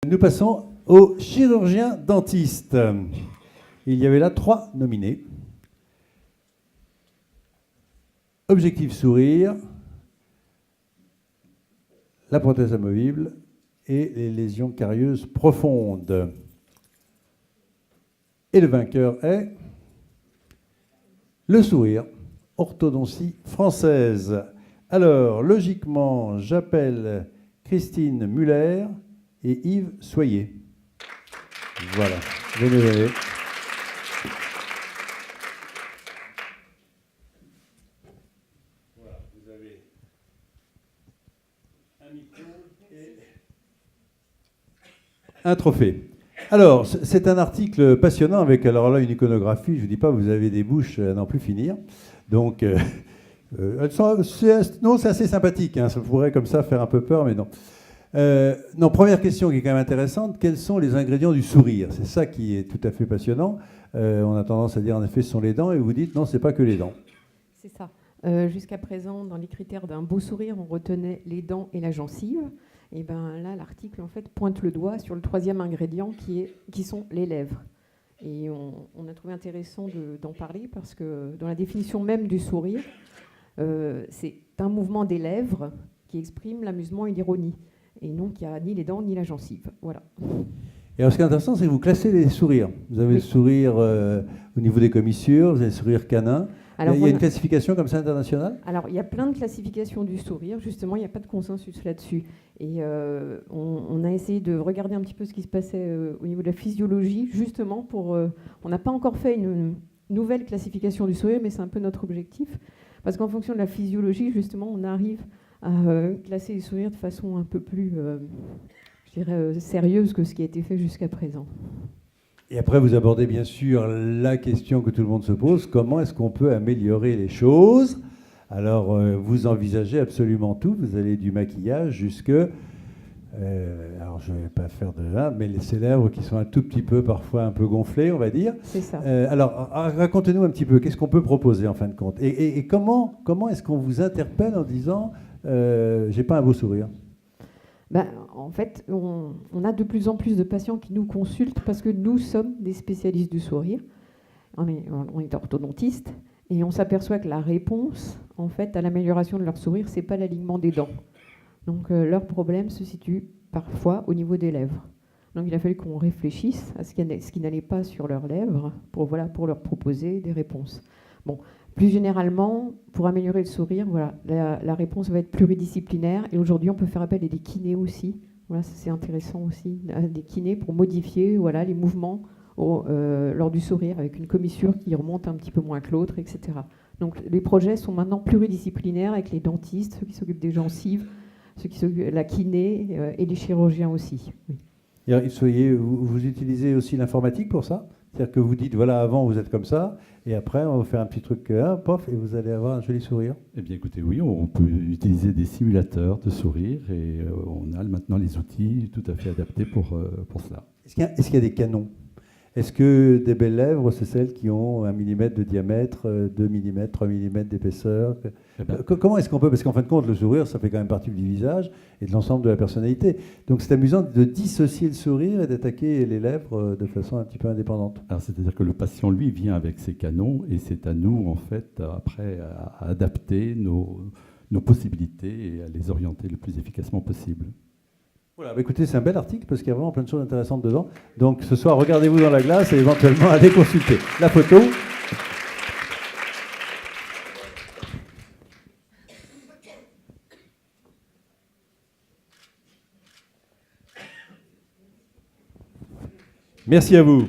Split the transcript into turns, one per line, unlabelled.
Nous passons au chirurgien dentiste. Il y avait là 3 nominés. Objectif sourire, la prothèse amovible et les lésions carieuses profondes. Et le vainqueur est le sourire, orthodontie française. Alors, logiquement, j'appelle Christine Muller et Yves Soyer. Voilà, venez. Voilà, vous avez un micro et un trophée. Alors, c'est un article passionnant avec, alors là, une iconographie, je ne vous dis pas, vous avez des bouches à n'en plus finir. Donc, non, c'est assez sympathique, hein, ça pourrait comme ça faire un peu peur, mais non. Non, première question qui est quand même intéressante, quels sont les ingrédients du sourire? C'est ça qui est tout à fait passionnant. On a tendance à dire en effet ce sont les dents et vous dites non, c'est pas que les dents.
C'est ça. Jusqu'à présent, dans les critères d'un beau sourire, on retenait les dents et la gencive. Et bien là, l'article en fait pointe le doigt sur le 3e ingrédient qui sont les lèvres. Et on a trouvé intéressant d'en parler parce que dans la définition même du sourire, c'est un mouvement des lèvres qui exprime l'amusement et l'ironie. Et donc, il n'y a ni les dents ni la gencive. Voilà.
Et alors, ce qui est intéressant, c'est que vous classez les sourires. Vous avez le sourire au niveau des commissures, vous avez le sourire canin. Alors, il y a une classification comme ça internationale?
Alors, il y a plein de classifications du sourire. Justement, il n'y a pas de consensus là-dessus. Et on a essayé de regarder un petit peu ce qui se passait au niveau de la physiologie, justement pour... on n'a pas encore fait une nouvelle classification du sourire, mais c'est un peu notre objectif. Parce qu'en fonction de la physiologie, justement, on arrive à classer les sourires de façon un peu plus, je dirais, sérieuse que ce qui a été fait jusqu'à présent.
Et après, vous abordez bien sûr la question que tout le monde se pose, comment est-ce qu'on peut améliorer les choses? Alors, vous envisagez absolument tout, vous allez du maquillage jusque... alors, je ne vais pas faire de là, mais ces lèvres qui sont un tout petit peu, parfois un peu gonflées, on va dire.
C'est ça.
Alors, racontez-nous un petit peu, qu'est-ce qu'on peut proposer en fin de compte? Et comment est-ce qu'on vous interpelle en disant j'ai pas un beau sourire?
En fait, on a de plus en plus de patients qui nous consultent parce que nous sommes des spécialistes du sourire. On est orthodontiste et on s'aperçoit que la réponse, en fait, à l'amélioration de leur sourire, c'est pas l'alignement des dents. Donc, leur problème se situe parfois au niveau des lèvres. Donc, il a fallu qu'on réfléchisse à ce qui n'allait pas sur leurs lèvres pour leur proposer des réponses. Bon. Plus généralement, pour améliorer le sourire, voilà, la réponse va être pluridisciplinaire. Et aujourd'hui, on peut faire appel à des kinés aussi. Voilà, c'est intéressant aussi, des kinés pour modifier voilà, les mouvements lors du sourire, avec une commissure qui remonte un petit peu moins que l'autre, etc. Donc les projets sont maintenant pluridisciplinaires avec les dentistes, ceux qui s'occupent des gencives, ceux qui s'occupent de la kiné et les chirurgiens aussi. Oui.
Et vous utilisez aussi l'informatique pour ça? C'est-à-dire que vous dites, voilà, avant vous êtes comme ça, et après on va faire un petit truc, pof, et vous allez avoir un joli sourire.
Eh bien écoutez, oui, on peut utiliser des simulateurs de sourire, et on a maintenant les outils tout à fait adaptés pour cela.
Est-ce qu'il y a des canons? Est-ce que des belles lèvres, c'est celles qui ont 1 mm de diamètre, 2 mm, 3 mm d'épaisseur? Comment est-ce qu'on peut, parce qu'en fin de compte, le sourire, ça fait quand même partie du visage et de l'ensemble de la personnalité. Donc c'est amusant de dissocier le sourire et d'attaquer les lèvres de façon un petit peu indépendante.
Alors c'est-à-dire que le patient, lui, vient avec ses canons et c'est à nous, en fait, après, à adapter nos possibilités et à les orienter le plus efficacement possible.
Voilà, écoutez, c'est un bel article parce qu'il y a vraiment plein de choses intéressantes dedans. Donc ce soir, regardez-vous dans la glace et éventuellement allez consulter la photo. Merci à vous.